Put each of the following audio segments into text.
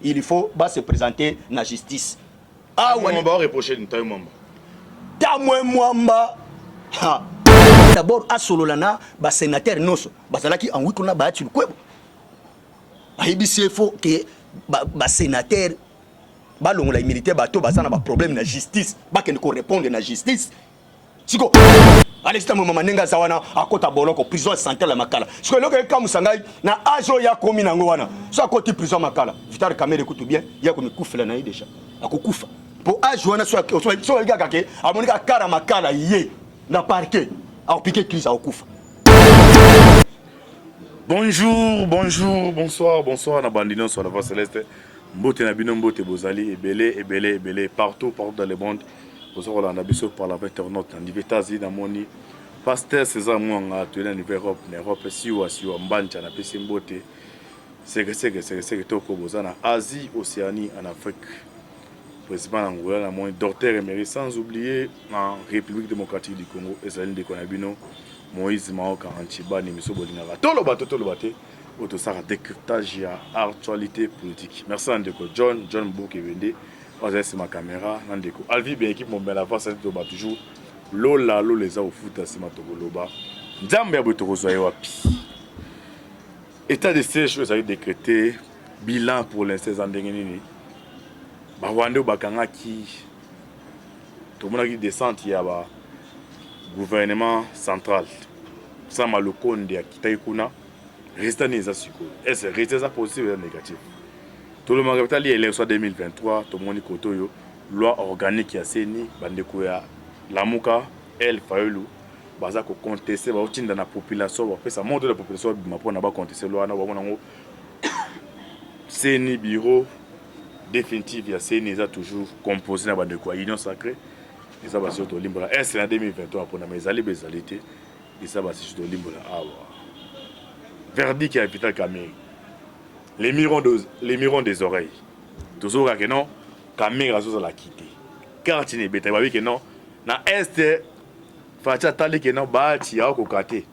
il faut se présenter na justice. Ah ouais, on va reprocher une taille mamba. Tamwe mwamba. D'abord à Sololana, sénateur noso, bazalaki en wikona ba tu kwebo. Ayibisi faut que sénateur ba longola militaire bato bazana ba problème na justice, ba ke ko répondre na justice. Siko allez c'est maman nenga zawana akota boloko prison centrale makala. Siko loke kamusangai na ajo ya komi nango wana. So akoti prison makala. Vital Kamerhe écoute bien, ya ko mikufela na déjà. Akokufa. Pour ajo wana so liga kake amonika kara makala yé na parquet. Bonjour, bonjour, bonsoir, bonsoir, na bandino sur la voie céleste. Mbote na bino mbote bozali, ebele, partout dans le monde. Bonsoir, on a besoin par la internaute, en États-Unis, dans mon pasteur César Mouanga, tu es en Europe, si ou Mbancha, na pesi mbote. C'est que toko bozana, Asie, Océanie, en Afrique. Président Angola, la moindre docteur émérite, sans oublier en République démocratique du Congo, Esaline de Konabino, Moïse Maoka, Antiba, Nimiso Bolinaga, Tolobate, Autosara, décryptage à actualité politique. Merci Andeko, John Bouke Vende, c'est ma caméra, Andeko. Alvi, bien équipe, mon bel avance, c'est toujours Lola, les au foot, c'est ma Togoloba. Nzambia Botorozo Wapi. État de siège, vous avez décrété bilan pour l'instant Zandengenini. Bawande bakangaki tout le monde qui descend il y a gouvernement central ça malokonde ya kitaikuna resta neza siko est-ce reste ça positif ou négatif tout le monde capital élection 2023 tout le monde kotoyo loi organique ya seni bandeko ya lamuka el fayulu baza ko contester ba otinda na population ba pesa monde de la population bimapona ba contester loi na ba monango seni bureau définitive, il y a CNESA toujours composé dans la Union sacrée. Et ça va sur le limbo. Et c'est en 2023 pour mes alliés, et ça va sur le limbo. Verdict qui a Vital Kamerhe. Les mirons des oreilles. Toujours que non, Kamerhe a la quitté. Car tu n'es pas que non, na est, Facha Tali que non, Bati a kokate.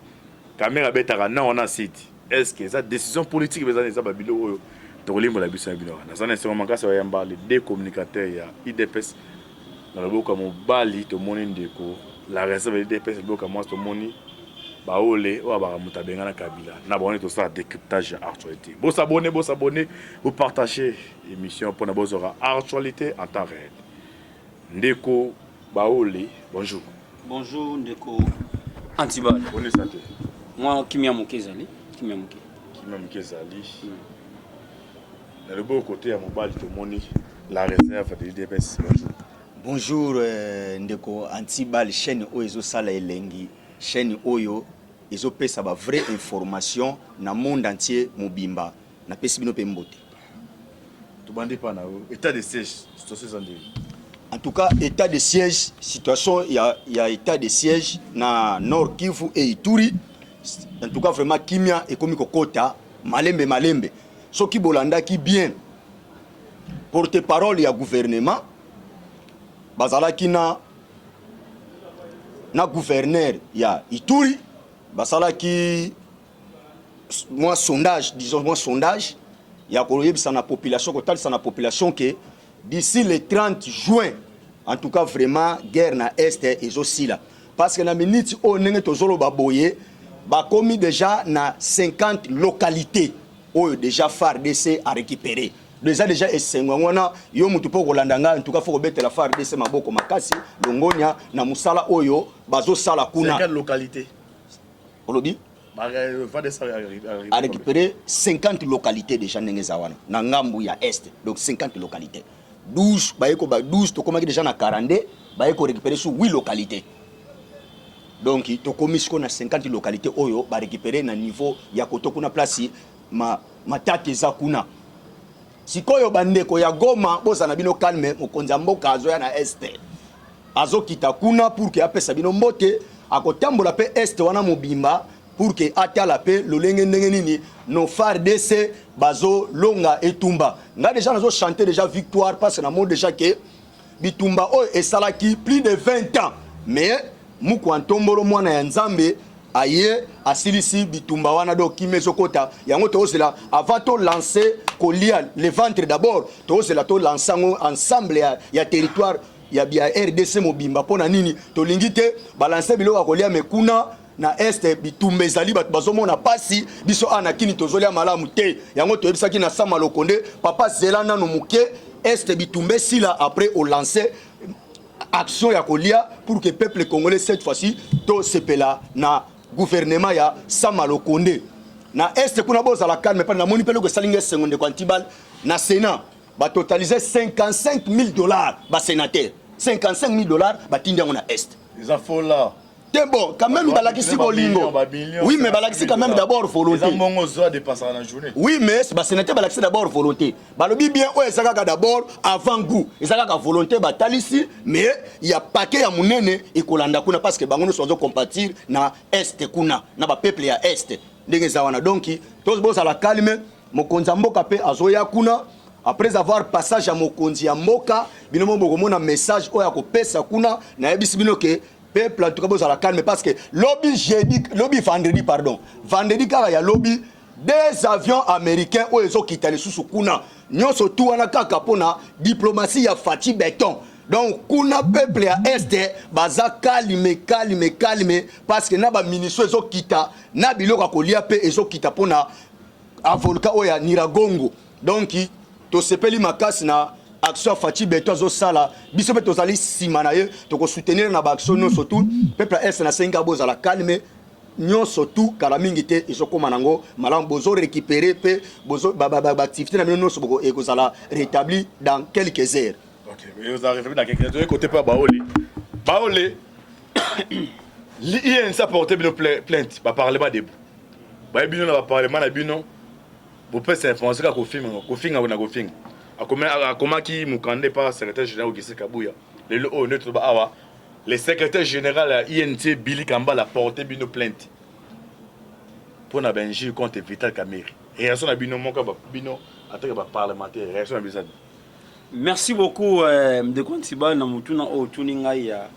Kamerhe a betara non, on a site. Est-ce que cette décision politique, mais ça va bilo. Tolimbo la biso bino na sana c'est moment kasa yamba les deux communicateurs ya IDPS na loboka mobali to moni ndeko la réserve IDPS loboka moi to moni baole o ba mutabenga na kabila na boni to ça décryptage actualité bo s'abonner vous partager émission pour na bozora actualité en temps réel ndeko baole bonjour ndeko Antibal bonne santé moi kimia mokezali le beau côté à mon bal, tout le monde, la réserve de l'IDPS. Bonjour, Ndeko Antibal, chaîne Oyo Sala Elengi, chaîne Oyo, ils ont payé la vraie information dans le monde entier, Mobimba, na pesibino pembote. Tu bandis pas, état de siège, situation en tout cas, état de siège, situation, il y a état de siège dans Nord Kivu et Ituri. En tout cas, vraiment, Kimia et Komiko Kota, Malembe. Ce qui bolanda qui bien porte-parole ya gouvernement bazala ki na gouverneur ya Ituri bazala ki sondage ya koyebisa na population kotalisa na population que d'ici le 30 juin en tout cas vraiment guerre na est et aussi là parce que na minute o nenge tozolo baboye ba komi déjà na 50 localités déjà FARDC a récupéré. Déjà essengwana yo mutu po kolandanga en tout cas faut rebete la FARDC maboko makasi longonya na musala oyo bazo sala kuna 50 localités. Olobi a récupéré 50 localités déjà nengezawana na ngambu ya est donc 50 localités 12 bayeko ba 12 to komaki déjà na 42 bayeko récupérer sur 8 localités. Donc to komisiko na 50 localités oyo ba récupérer na niveau ya kotokuna place matati eza kuna sikoyo bandeko ya Goma boza na bino calme mokonza mboka azo ya na este azo kita kuna pour que apesa bino mbote akotambola pe este wana mobimba pour que atala pe lolenge ndenge nini no FARDC bazo longa etumba nga déjà nazo chanter déjà victoire parce que na mot déjà que bitumba o esalaki plus de 20 ans mais muku antombolo mwana ya Nzambe aye asilisi bitumba wana do kimezo kota yango tozela avant to lancer kolia le ventre d'abord tozela to lancer ensemble ya territoire ya bia RDC mobimba pona nini tolingi te balancer biloko kolia mekuna na este bitumba ezali bato bazomona pasi biso ana kini tozolia malamu te yango toyebisaki na Sama Lokonde papa zela nanu muke este bitumba sila après au lancer action ya kolia pour que peuple congolais cette fois-ci to sepela na gouvernement ya Sama Lokonde na este kuna boza la calme pas na moni pelo que salinga seconde quantibal na Sénat ba totaliser $55,000 ba sénateur $55,000 ba tinda na est les infos là c'est bon quand même balakisi bolingo oui mais balakisi quand même d'abord volonté les mongo zo dépasser la journée oui mais ba sénateur balakisi d'abord volonté balobi bien o ezaka d'abord avant goût ezaka ka volonté ba talisi mais il y a paquet ya munene ekolanda kuna parce que bango no sozo compatir na est kuna na ba peuple ya est ndenge zawana donc tous boza la calme mokonzi mboka pe azoya kuna après avoir passage à mokonzi ya mboka binomo bokomona message oya ko pesa kuna na yebisi bino ke peuple en tout cas boza la calme parce que lobby vendredi kaka ya lobby des avions américains oyo ezokita lisusu kuna nyonso tu wana kaka pona diplomatie ya Fati Beton donc kuna peuple ya este baza calme parce que na ba ministre ezokita na biloko kolia pe ezokita pona avocat oya Niragongo donc to sepeli makasi na action Fati Beton zo sala biso pe tozali simana ye to ko soutenir na ba action no surtout peuple est na senga boza la calme nyonso tu kala mingi te ezokoma nango malamu bozo récupérer pe bozo ba activité na bino nyonso boko ekozala rétabli dans quelques heures. OK mais vous arrivez dans quelques heures côté pas Baolé l'INC a porté une plainte ba parlement debout ba bino na parlement na bino bo pesa information ka kofinga na kofinga akoma ki mukande pas secrétaire général Ogisi Kabuya le honnête ba awa le secrétaire général à INT Billy Kamba a porté une plainte pour na benji contre Vital Kamerhe réaction na bino monka ba bino attaque ba parlementaire réaction na bizane. Merci beaucoup de Kontiba na mutuna o tuninga ya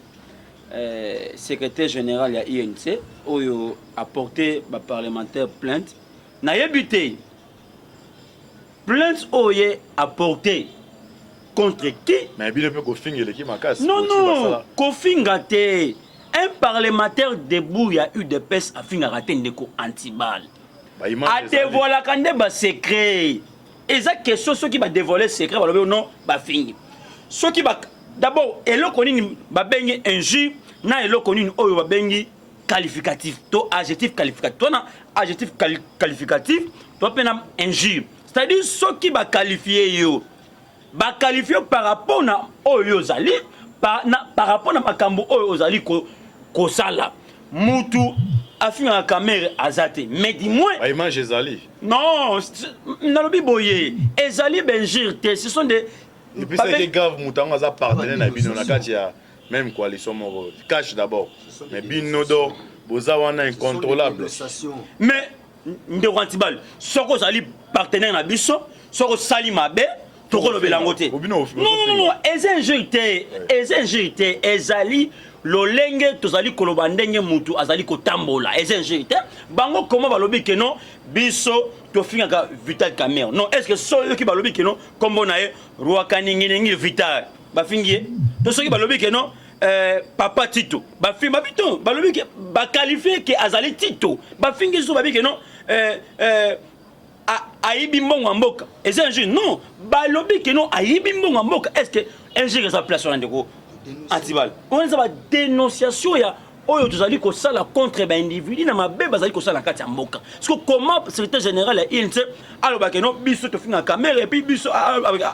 secrétaire général ya INC oyo a porté ba parlementaire plainte na yebité plainte oye a porté contre qui? Mais bien peut kofinga l'équipe makasi. Non, kofinga te. Un parlementaire debout y a eu des pèses à finir rater ndeko antibal. A dévoiler kande ba secret. Et ça question ceux qui va dévoiler secret ba non ba fingi. Ceux qui va d'abord eloko nini ba bengi injure na eloko nini oyo ba bengi qualificatif. To adjectif qualificatif. To na adjectif qualificatif, to pena injure. C'est-à-dire ceux qui va qualifier yo ba qualifié par rapport na oyo zali par rapport na makambo oyo zali ko sala mutu afinga kamera azate mais dis-moi ba image ezali non na lobi boye ezali benjir te ce sont des et puis c'est que grave mutango za partenaire na bino na kati ya même coalition moko cache d'abord mais bino do boza wana incontrôlable mais ndeko antibal soko zali partenaire na biso soko sali mabe toko belango te non ezengirité ezali lolenge tozali koloba ndenge mutu azali kotambola ezengirité bango comment balobi que non biso to finga Vital Kamerhe non est-ce que soyo ki balobi que non kombo na ye roi kaningi Vital ba fingi to soki balobi que non papa Tito ba fingi ba bito balobi que ba qualifier que azali Tito ba fingi so ba bi que non ayibi mbongo mboka et un juge non balobi que non ayibi mbongo mboka est-ce que un juge sa place sur ndeko antibal on ça va dénonciation ya oyo tozali ko sala contre ba individu na mabe bazali ko sala kati ya mboka parce que comment secrétaire général ya INC aloba que non biso to finga caméra et puis biso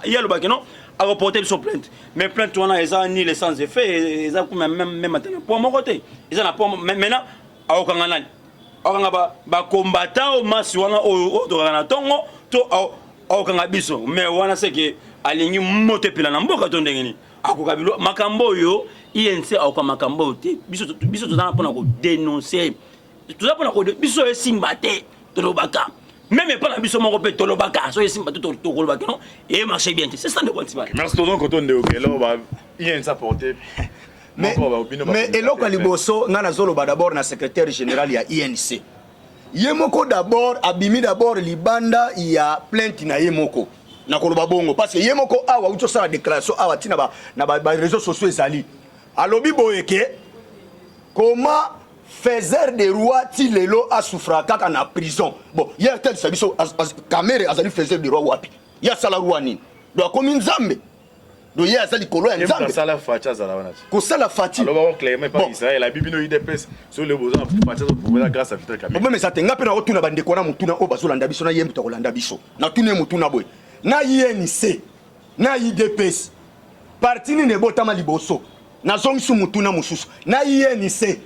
ya aloba que non a reporter son plainte mais plainte on a eza ni les sans effet eza même maintenant pour mon côté eza na pour maintenant a okanga nani okanga ba combattant au masi wana o to kana tongo to okanga biso mais wana c'est que alingi moto pila na mboka to ndengeni akokabilo makambo yo INC akoka makambo te biso tozana pona ko dénoncer tozana pona ko biso esimba te to lobaka même pas na biso moko pe to lobaka so esimba te to lobaka non et marche bien c'est ça de quoi tu vas merci donc quand on est au là INC a porté mais eloko liboso nga nazoloba d'abord na secrétaire général ya INC ye moko d'abord abimi d'abord libanda ya plainte na ye moko na koloba bongo parce que ye moko awa uto sala déclaration awa tina na ba réseaux sociaux ezali alobi boyeke comment faiseur de roi ti lelo asufra kaka na prison bon ya tel sabiso kamere azali faiseur de roi wapi ya sala roi nini do akomi nzambe do ye azali kolo ya nzambe sala facha zala wana ko sala fati alors on clairement pas Israël la bibino IDPS sur le besoin facha pour la grâce à Vital Kamere même ça tenga pe na otuna bande kona mutuna o bazolanda biso na yembu to kolanda biso na tune mutuna boy na INC na IDPS parti ni ne botama liboso na zongisu mutuna mususu na INC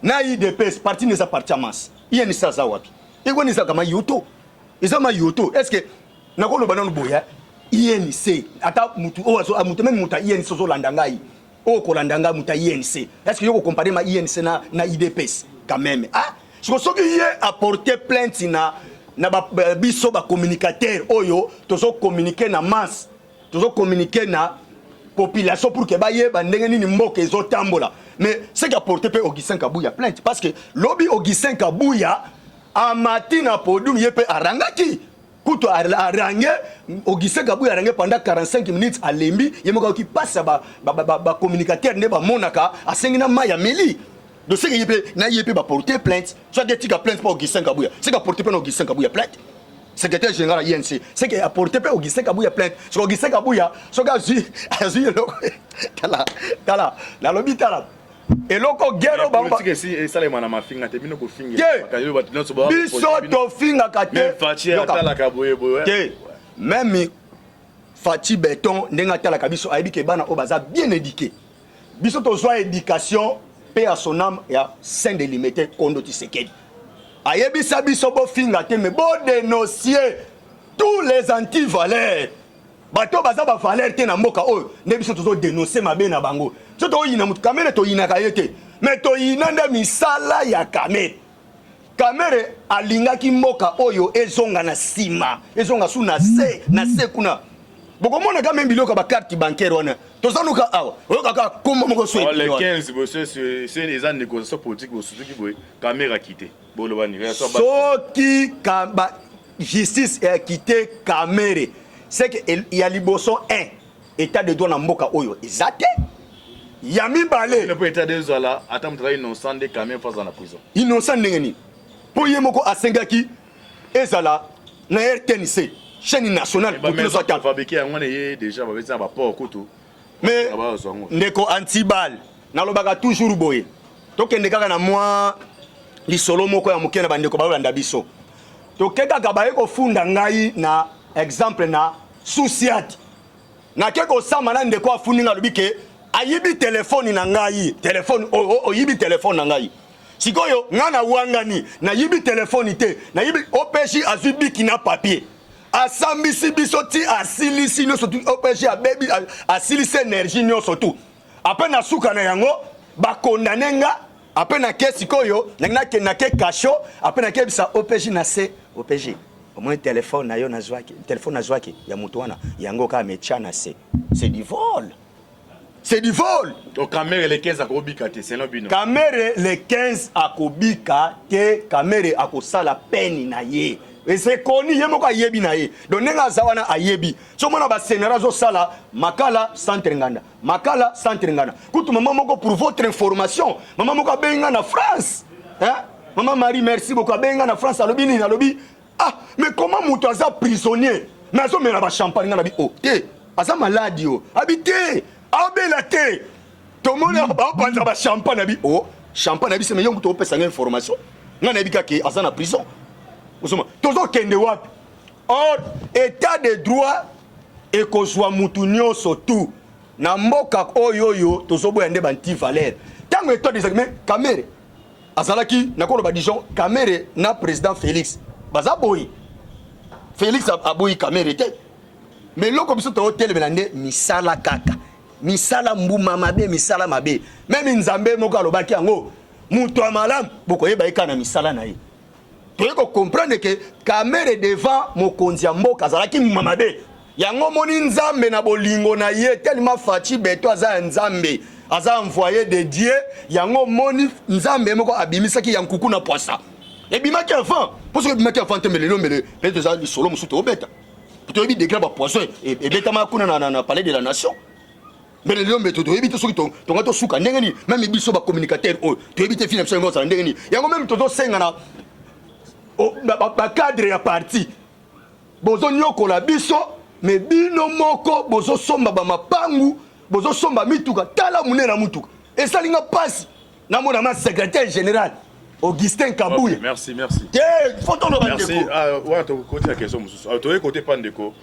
na IDPS parti ne sa parti amas INC za wapi ego ni za kama yoto ezama yoto est-ce que na ko loba nanu boya INC ata mutu o azo mutu même muta INC zo landa ngai o ko landa ngai muta INC est-ce que yoko comparer ma INC na IDPS quand même ah je pense que hier apporter plainte na biso ba communicateur oyo tozo communiquer na masse tozo communiquer na population pour que ba yeba ndenge nini mboka ezo tambola mais c'est qu'apporter pe Augustin Kabuya plainte parce que lobby Augustin Kabuya amatina podum yepe arangaki kuto arangé Augustin Kabuya arangé pendant 45 minutes à Lembi yemoka ki passe ba communicateur ne ba monaka asengina maya meli de ce qu'il peut na yépe ba porter plainte soit des tika plainte pour Augustin Kabuya c'est qu'apporter pe Augustin Kabuya plainte secrétaire général INC c'est qu'apporter pe Augustin Kabuya plainte sur Augustin Kabuya so ga azu tala la lobby tala eloko gero ba politique si ça les mana mafinga te bino ko finga bakalo batino so ba biso to finga kate même Fachi atala Kabuye boye même Fachi Beton ndenga tala kabiso ayebi ke bana o baza bien éduqué biso to so éducation paix à son âme ya saint délimité Kondo Tshisekedi ayebi sabiso bo finga te mais bo dénoncer tous les anti-valeurs bato baza ba valeur te na mboka oyo ne biso tozo dénoncer mabe na bango so to yina mutu Kamere to yina kayete mais to yina nda misala ya Kamere alingaki mboka oyo ezonga na sima ezonga su na se kuna boko mona ka même biloko ba carte bancaire wana to sanuka awa oyo kaka kombo moko so le 15 bosse c'est les années négociations politiques au Suzuki boy Kamere a quitté bolobani soki kaba justice a quitté Kamere c'est que il y a liboso 1 état de droit na mboka oyo ezate yami balé ne peut état de droit là attends travail innocent de Kamere face dans la prison innocent ndengeni po yemoko asengaki ezala na RTNC chaîne nationale pour nous autres fabriquer on est déjà ba betsa ba port koto mais ndeko antibal na lobaka toujours boye tokende kaka na moi lisolo moko ya mokena bandeko balanda biso tokeka ka baye ko funda ngai na exemple na Susiat na keko sama na ndeko afuninga lobike ayibi telefone na ngai telefone oyibi telefone na ngai sikoyo ngana wangani na yibi telefone te na yibi OPJ azubiki na papier asambisi biso ti asilisi no sotu OPJ abebi asilisi énergie no sotu après na suka na yango ba condamner nga après na kesi koyo na ke kasho après na kebisa OPJ na se OPJ au moins téléphone na yo na zwaki téléphone na zwaki ya mutu wana yango ka mechana c'est du vol. C'est du vol. Donc Kamere le 15 akobika te c'est non bino. Kamere le 15 akobika te Kamere akosala peine na ye. Et c'est connu yemoko ayebi na ye. Donc nenga zawana ayebi. So mona ba sénéra zo sala makala centre nganda. Makala centre nganda. Kutu maman moko pour votre information. Maman moko benga na France. Hein? Maman Marie merci beaucoup benga na France alobi ni alobi. Ah, mais comment mutu aza prisonnier? Mais azo mena ba champagne ngana bi oh. Te. Aza malade yo. Habité. Abela te to mona ba panza ba champagne bi oh champagne bi c'est meilleur que to pesa information ngana bi kake azana prison osoma tozo kende wapi or état de droit et ko soit mutu nyonso tout na mboka oyoyo tozo boya nde banti valeur tango état des mais Kamere azalaki na ko ba Dijon Kamere na président Félix baza boyi Félix aboyi Kamere te mais loko biso to hotel belande misala kaka misala mbuma mabe misala mabe même nzambe moko alobaki yango mutu amalam boko yeba ikana misala na ye to comprendre que Kamere devant mokonzi ya mboka azalaki mbuma mabe yango moni nzambe na bolingo na ye tellement Fachi Beton aza nzambe aza envoyé de Dieu yango moni nzambe moko abimisaki ya nkuku na poisa ebimaki avant parce que ebimaki avant te melelo mele peut-être ça solo musuto obeta to ebi décret ba poisson ebetama kuna na palais de la nation melelo mbe to ebi to soki to ngato suka ndenge ni même biso ba communicateur o to ebi te fina biso ngo sa ndenge ni yango même to senga na ba cadre ya parti bozo nyokola biso me bino moko bozo somba ba mapangu bozo somba mituka tala munena mutuka esalinga pasi na mona ma secrétaire général Augustin Kabouya. Okay, merci. Photo no bandeko. Merci. Ouais, to côté la question mususu. To côté Pandeko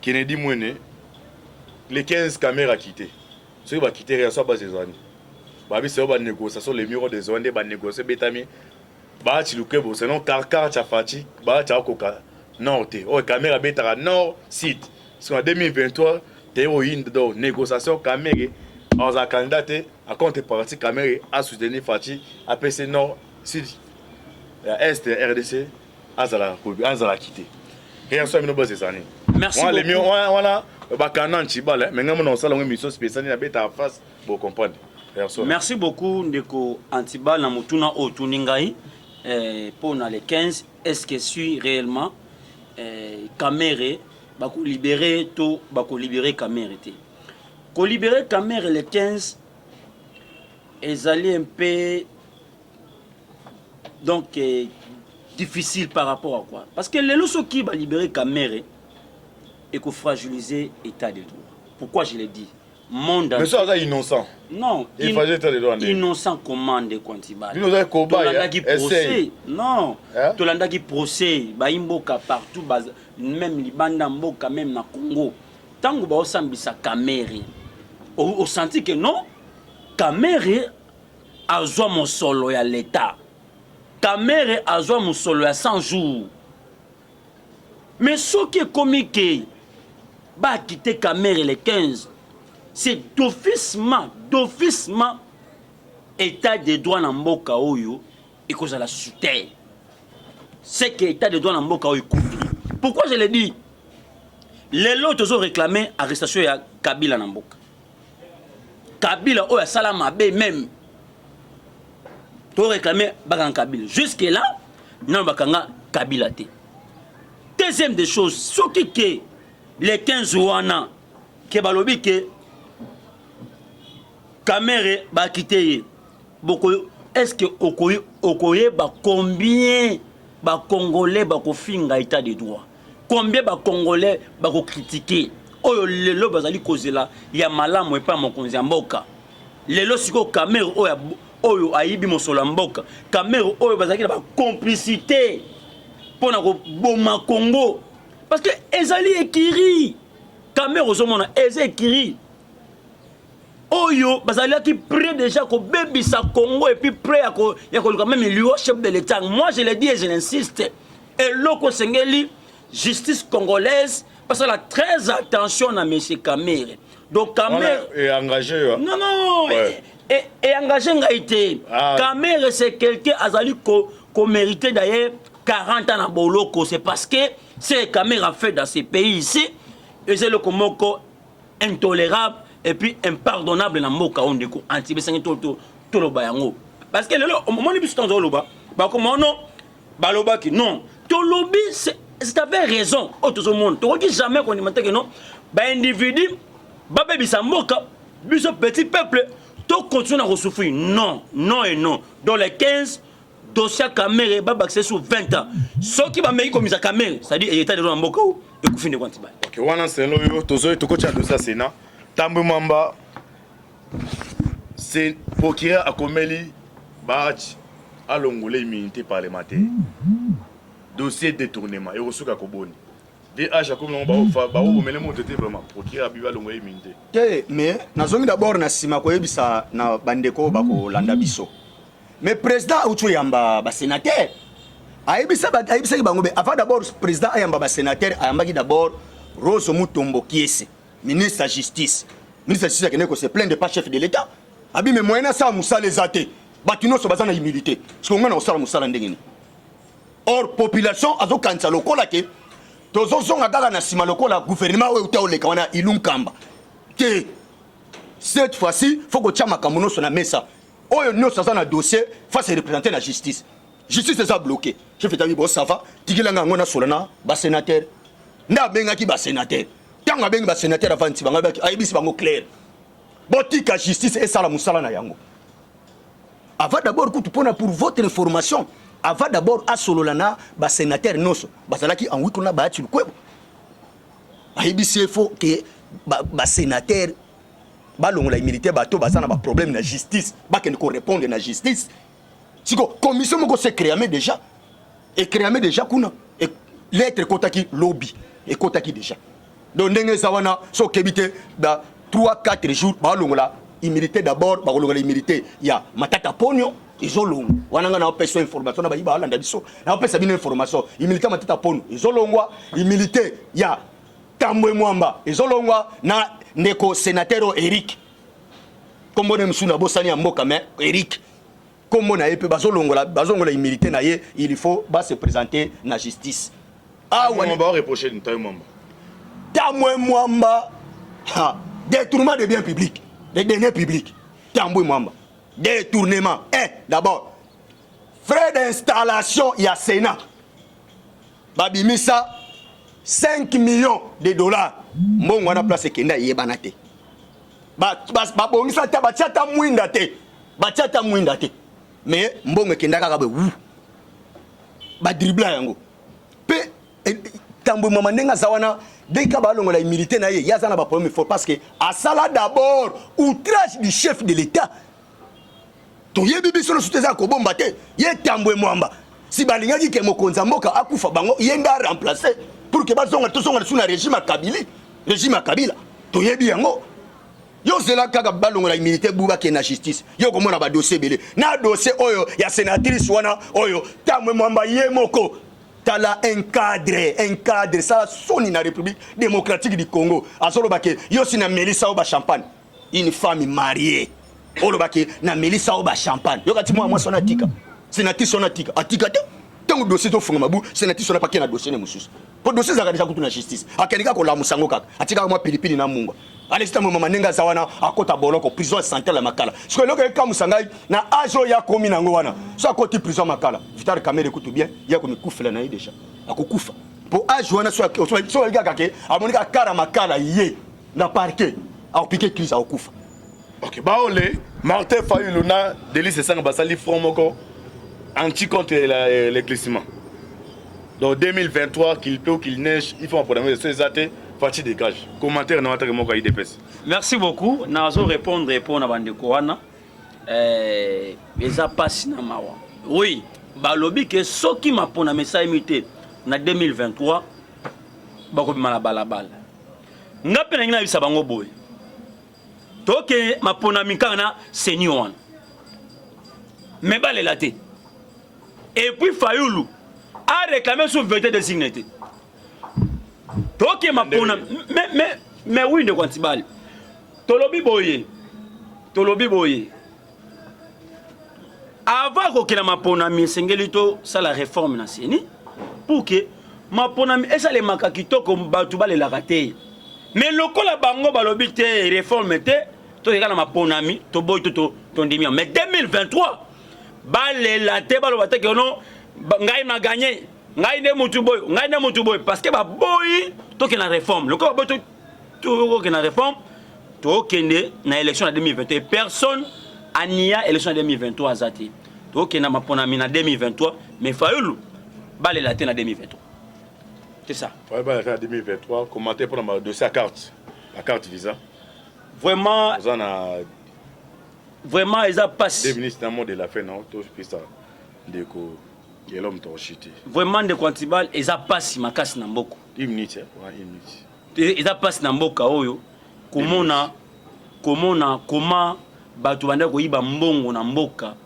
Kennedy Mwene les 15 caméras quitté. Ceux qui va quitter rien ça bas ces années. Ba bi c'est ba négociation les murs des zones ba négocier betami. Ba chiluke bo sinon car chafati ba cha koka nord te. Oh caméra betara nord site. Sur en 2023 théorie de négociation caméra en a candidaté à contrepartie caméra à soutenir Fati APC Nord Sud Est RDC azala quitté. Rien soit mino base années. Merci beaucoup. Les mieux voilà bakanan chibale mais ngam non sala émission spéciale na beta face pour comprendre. Merci beaucoup ndeko Antibal na mutuna otuningai pour na les 15 est-ce que suis réellement caméra bako libérer to bako libérer caméra té. Ko libérer caméra les 15 ezali un peu donc difficile par rapport à quoi? Parce que les lois qui va libérer caméra et qu'on fragiliser l'état de droit. Pourquoi je l'ai dit? Monde mais ça est innocent. Non, il fallait état de droit. Innocent commande Kontibal. Nous avons combat procès. Non, Tolanda qui procès, ba imboka partout même Libanda mboka même na Congo. Tango ba osambisa caméra. Au senti que non, caméra a joué mon solo ya l'état. Caméra a joué mon solo ya 100 jours. Mais ce qui est comique, bah quitter caméra les 15, c'est d'officement état de droit dans mboka oyo et cause à la soutien. C'est que état de droit dans mboka oyo. Pourquoi je l'ai dit? Les lots ont réclamé arrestation ya Kabila na mboka. Kabila oyo salama be même. To réclamer bakan Kabila. Jusque là, non bakanga Kabila té. Deuxième des choses, ce qui est les 15 wana que balobi que caméra ba quitter beaucoup est-ce que okoye ba combien ba congolais ba ko finga état de droit, combien ba congolais ba ko critiquer oyo lelo bazali kozela ya malamu epa mokonzi ya mboka lelo siko caméra oyo ayibi mosolo mboka caméra oyo bazali ba complicité pour na ko boma Congo parce que ezali ekiri caméra ozomona ezekiri oyo bazali qui prêt déjà ko bebisa Congo et puis prêt à ko même lui chef de l'état. Moi je le dis et je l'insiste et loko sengeli justice congolaise parce que la très attention à monsieur Kamere. Donc Kamere est engagé. Non ouais. et engagé ngaité. Kamere c'est quelqu'un azali ko mérité d'ailleurs 40 ans à boloko, c'est parce que c'est Kamere a fait dans ces pays ici et c'est le komoko intolérable et puis impardonnable na mboka ondeko anti besangi to loba yango parce que lelo au moment biso tanzo loba ba comment non ba loba ki non to lobi c'est avait raison auto monde to ki jamais qu'on dit que non ba individu ba bebisa mboka biso petit peuple to continue à souffrir non et non dans les 15 dossier Kamere ba accès sur 20 ans ce qui va me comme ça Kamere ça dit état de mboka et ku fini Kontibal. OK wana c'est lo tozo to ko cha dossier Sénat Tambo Mamba, c'est pour qui a commis Bach à l'ongolais immunité parlementaire. Dossier détournement et reçu à Koboni. VH a comme on va mais le monde était vraiment pour qui a bu à l'ongolais immunité. Mais nazongi d'abord na sima ko yebisa na bandeko bako landa biso. Mais président outu yamba ba sénateur. Ayebisa ki bango be avant d'abord président ayamba ba sénateur ayamba ki d'abord Rose Mutombo Kiese. Ministre de la Justice. Ministre de la Justice qui se plaint de pas chef de l'État. Abi mais moyena ça musa les athées. Batino so bazana humilité. Parce qu'on a osala musala ndengeni. Or population azo kanza lokola ke tozo zonga kaka na sima lokola gouvernement we uta oleka wana ilunkamba. Ke cette fois-ci faut que tia makambo nyonso na mesa oyo nyonso aza na dossier face représenter la justice eza bloqué je fais tabi bon ça va tikilanga yango na solana basénateur nda abengaki basénateur ntango abengi basénateur avant nti bango ayebisi bango clair botika justice esala mosala na yango avant d'abord kutu mpona pour votre information avant d'abord asolola na basénateur nyonso bazalaki en wiko na bayati lukwebo ayebisi efo ke basénateur balongola imilité bato baza na baproblème na justice bakende korépondre na justice siko commission moko se créame déjà et créame déjà kuna et lettre ekotaki lobby ekotaki déjà donc ndenge eza wana so okebi te ba 3-4 jours balongola imilité d'abord bakolongola imilité ya matata ponio ezolongwa wana nga naopesa information na bayi balanda biso naopesa bino information imilité matata ponio ezolongwa imilité ya Tambwe Mwamba ezolongwa na ndeko sénateur Eric kombone msuna bosani ya mboka mais Eric comme na yepe bazongola imilité na ye il faut se présenter na justice on va reprocher Tambwe Mwamba Tambwe Mwamba détournement de biens publics de deniers publics Tambwe Mwamba détournement d'abord frais d'installation ya Sénat babimisa 5 millions de dollars mbongo wana place kenda yebana te babongisa ta bachata mwinda te mais mbongo kenda kaka be wu ba dribla yango pe Tambwe Mwamba ndenga zawana deka balongola imilité na ye yaza na ba problème fort parce que asala d'abord outrage du chef de l'état to yebi biso no suteza ko bomba te ye Tambwe Mwamba si balingaki ke mokonza mboka akufa bango yenda remplacer pour que bazonga tosonga sous na régime Kabila to yebi yango yo zela kaka balongola imilité buba ke na justice yo komona ba dossier belé na dossier oyo ya sénatrice wana oyo Tambwe Mwamba ye moko tala un cadre ça soni na République démocratique du Congo azolobake yo sina Melissa oba champagne une femme mariée olobake na Melissa oba champagne yo kati moi sona tika sénatrice sona tika atika te tango dossier to funga mabu sénatrice sona paquet na dossier ne mususu po dossier za kadisha kutu na justice akelika ko la musango kaka atika moi pilipili na munga Alex Tambwe Mwamba nenga zawana akota boloko prison centrale ya Makala siko loko eka musangai na ajo ya komi nango wana so akoti prison Makala Vital Kamerhe kutu bien ya ko mikufela na deja akokufa po ajo wana so lika ke amonika kara Makala ye na parquet akopike crise akokufa. OK baole Martin Fayulu na Délice Sanga basali front moko anti contre l'éclaircissement. Donc 2023 qu'il pleut ou qu'il neige il faut en programmer ces athées. Fati dégage. Commentaire na wataka moko IDPS. Merci beaucoup. Nazo répondre pour na bandeko wana. Eza passe na mawa. Oui, balobi que soki mapona mesa imité na 2023 bako bima na balabala. Ngape na ngina bisa bango boy. Toke mapona mikana senior wana. Mais balé la té. Et puis Fayulu a réclamé son vérité désignée. Ok, ma pona, mais oui, de Quantibal. Tolobi boye. Avant que ma pona mi sengelito, ça la réforme na seni, pour que ma pona mi esa le makakito comme batubal la raté. Mais le ko la bango balobi te réforme te, to na ma pona mi, to boy to ton demi. Mais 2023, balé la te balobate que non, ngai ma gagné. Ngai ne mutu boy parce que ba boy to que la réforme le ko boy to que la réforme to kende na élection en 2021 personne ania élection en 2023 azati to que na mapona mina 2023 mais Fayulu balé la te na 2023 c'est ça ouais balé la 2023 commenter pour le dossier la carte visa vraiment ils a passé des ministres de la fin non tout ça déco. Vraiment de Quantibal ils a passé makasi na mboko 1 minute ils a passé na mboka oyo comment batu banda ko yiba mbongo na mboka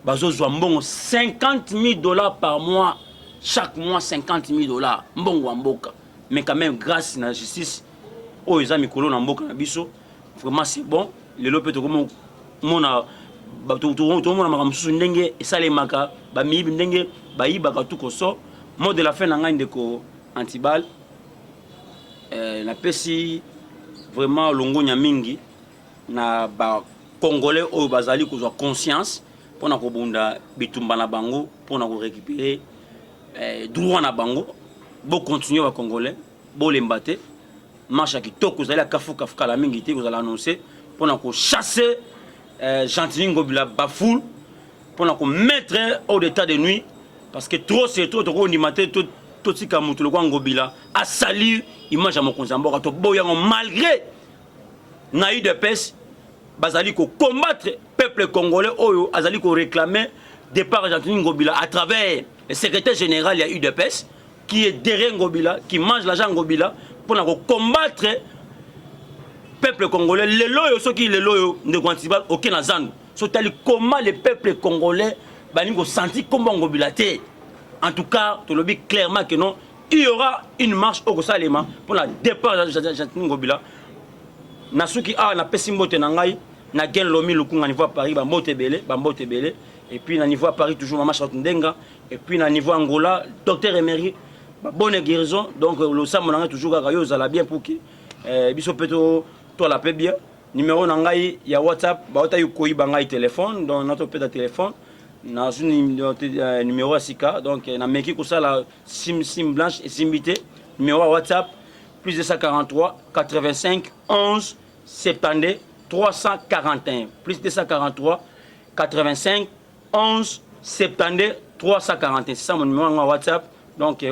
bazozwa mbongo $50,000 par mois chaque mois $50,000 mbongo wa mboka mais quand même grâce na justice oyo ils a mikolo na mboka na biso vraiment c'est bon le lopeto comme mona tout le monde a dit ndenge esalemaka bamibi ndenge bayibaka tout koso mot de la fin nanga ndeko Antibal na pesi vraiment longonya mingi na ba congolais oyo bazali kozwa conscience pona ko bunda bitumba na bango pona ko récupérer droit na bango bo continuer ba congolais bo lembate marche kitoko zali akafuka fuka la mingi te kozala annoncer pona ko chasser Gentil Ngobila bafoule pona ko mettre au état de nuit parce que trop c'est trop to ni matin tout tika mutu le kwa Ngobila a salir image ya mokonzi mboka to boyango malgré na UDPS bazali ko combattre peuple congolais oyo azali ko réclamer départ Gentil Ngobila à travers le secrétaire général ya UDPS qui est derrière Ngobila qui mange l'argent Ngobila pour combattre peuple congolais les loyaux ceux qui les loyaux ne quantibal aucun azan so tali comment le peuple congolais balingo senti comme Ngobila té en tout cas to lobi clairement que non il y aura une marche au Salema pour la départ de Gentil Ngobila na suki a na pesimbote na ngai na gen lomi lukunga niveau Paris ba mbote belé et puis na niveau Paris toujours ma marche ndenga et puis na niveau Angola docteur Emery bonne guérison donc le sam na toujours kaka za la bien pour qui biso peto toi la paix bien numéro na ngai ya WhatsApp ba ota yukoyi ba ngai téléphone donc notre peta téléphone na numéro asika donc na meki ko sala sim blanche et simbité numéro WhatsApp plus 243 85 11 72 341 plus 243 85 11 72 341 c'est ça mon numéro en WhatsApp donc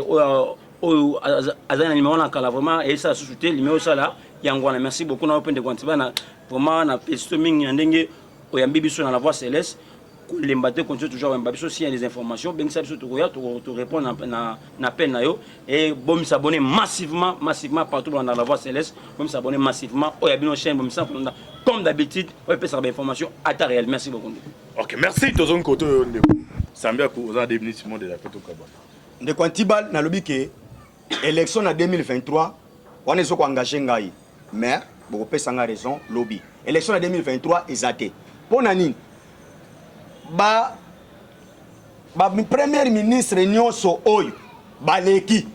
azana numéro na kala vraiment et ça sous-souté numéro ça là yangwana merci beaucoup na open de quantiba na vraiment na pestoming ndenge oyambi biso na la voix céleste lembate continue toujours oyamba biso si il y a des informations ben ça biso to répondre na peine na yo et bon s'abonner massivement partout dans la voix céleste bon s'abonner massivement oyabino chaîne bon ça comme d'habitude on peut savoir information à ta réel merci beaucoup. OK merci tozon koto sambia ko za 2 minutes mo de la peto kaba de quantibal na lobi ke élection en 2023 on est soko engagé ngai mais beaucoup pesa nga raison lobby élection en 2023 exacté pona nini ba premier ministre nyonso oyo baleki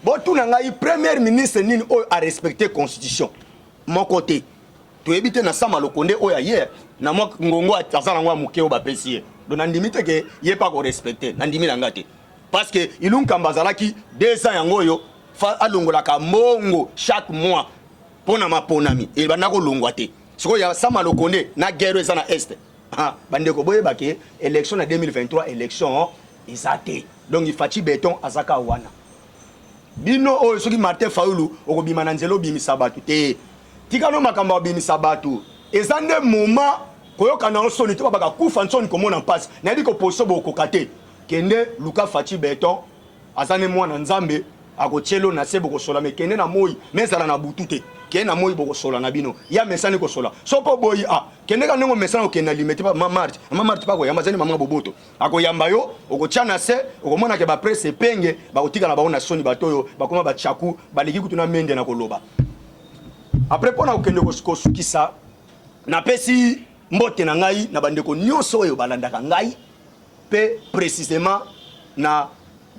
botuna ngai premier ministre nini oyo a respecter constitution mon côté to ebite na sama lokonde oyo hier na mo ngongo atazala ngwa mukeo ba pesier donc ndimite ke ye pas ko respecter ndimi na ngate parce que ilunka mbazalaki 2 ans yango yo fa alongola ka mongo chaque mois pona maponami il bana ko longwa te siko ya sama lokonde na guerre eza na est bandeko boye bake élection na 2023 élection ezate donc il fati béton azaka wana bino oyo soki Martin Fayulu okobima na nzelo bimisa batu te tikano makamba bimisa batu ezande moment koyoka na soni to baka kufa nsoni komona passe na biko poso boko kate kende luka fati béton azane mwana nzambe akotielo na sebo ko sola me kende na moyi mesala na butute kende na moyi boko sola na bino ya mesani ko sola soko boyi kende ka nengo mesana ko kende limite pa mamart pa ko yamba zani mama boboto akoyamba yo okotiana se okomona ke ba presse penge ba kotika na baona soni batoyo bakoma ba chaku baliki kutuna mende na koloba après pona okende ko sukisa na pesi mbote na ngai na bandeko nyonso oyo balandaka ngai pe précisément na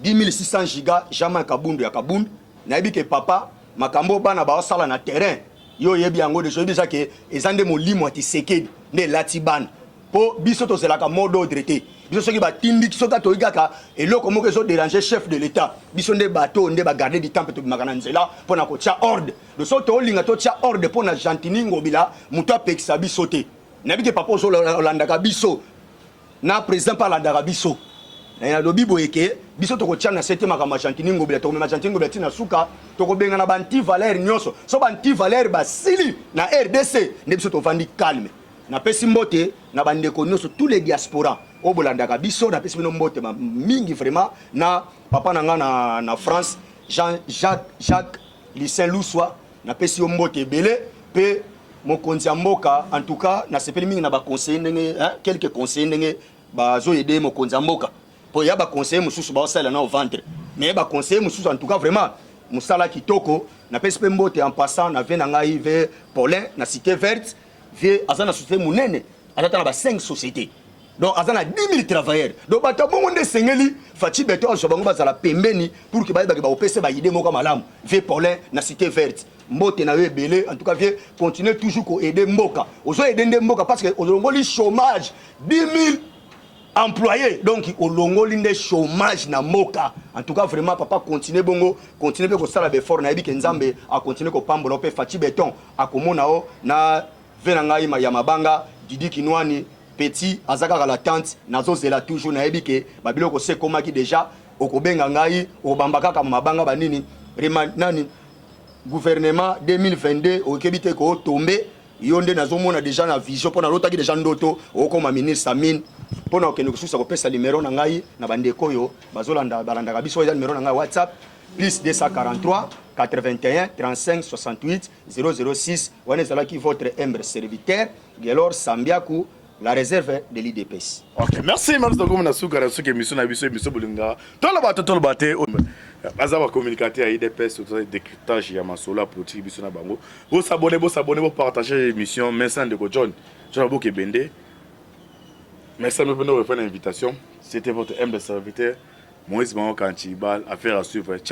10600 giga jamais kabundu ya kabundu na yebike papa makambo bana ba sala na terrain yo yebi yango de so bisa ke ezande molimo ati sekedi ne latiban po biso to zelaka mode ordre biso soki ba tindi soka to igaka eloko moko zo déranger chef de l'état biso nde bato nde ba garder du temps to makana nzela pona ko tia ordre de so to linga to tia ordre pona Gentil Ngobila muto apekisa biso te na yebike papa zo landaka biso na président par landaka biso na lobi boyeke biso to ko tia na 7e makama Gentil Ngobila to mema Gentil Ngobila tina suka to ko benga na banti valeur nyonso so banti valeur basili na RDC ne biso to vandi calme na pesi mbote na bandeko nyonso tous les diaspora o bolandaka biso na pesi bino mbote mingi vraiment na papa na nga na France Jacques Lucien Luswa na pesi yo mbote belé pe mokonzi ya mboka en tout cas na sepeli mingi na ba conseiller ndenge quelques conseillers ndenge bazo aider mokonzi ya mboka po ya ba conseiller mususu ba osala na au ventre mais ba conseiller mususu en tout cas vraiment musala kitoko na pesi pe mbote en passant na vena ngai ve Paulin na cité verte vie azana société munene azata na ba 5 sociétés donc azana 10 000 travailleurs donc bato bongo nde sengeli fati beto so bango bazala pembeni pour que ba opese ba idée moko malamu vie Paulin na cité verte mbote na yo ebele en tout cas vieux continuer toujours ko aider mboka ozo aider mboka parce que olongoli chômage 10 000 employés donc olongoli nde chômage na mboka en tout cas vraiment papa continuer bongo continuer ko sala effort na yebi ke nzambe a continuer ko pambola pe Fati Beton akomona o na vena ngai ya mabanga Didi Kinwani petit azaka la tante nazo zela toujours na yebi ke babiloko se komaki déjà okobenga ngai obambaka kama mabanga banini rema nani gouvernement 2022 okebite ko tomber yonde nazomona déjà na vision pona lotaki déjà ndoto okoma ministre Amine pona okende kususa kopesa numéro na ngai na bandeko yo bazolanda balanda biso ya numéro na ngai WhatsApp plus 243 81 35 68 006 wana zalaki votre humble serviteur Gelor Sambiaku la réserve de l'IDPS. Ok, merci beaucoup na suka suka émission na biso bolinga. Tolo bate bazaba communicateur à IDPS sur le décryptage ya masola politique biso na bango. Vous s'abonner, vous partager l'émission. Merci de John. John Boke Bende. Merci de nous faire l'invitation. C'était votre humble serviteur Moïse Bango Kantibal. Affaire à suivre. Ciao.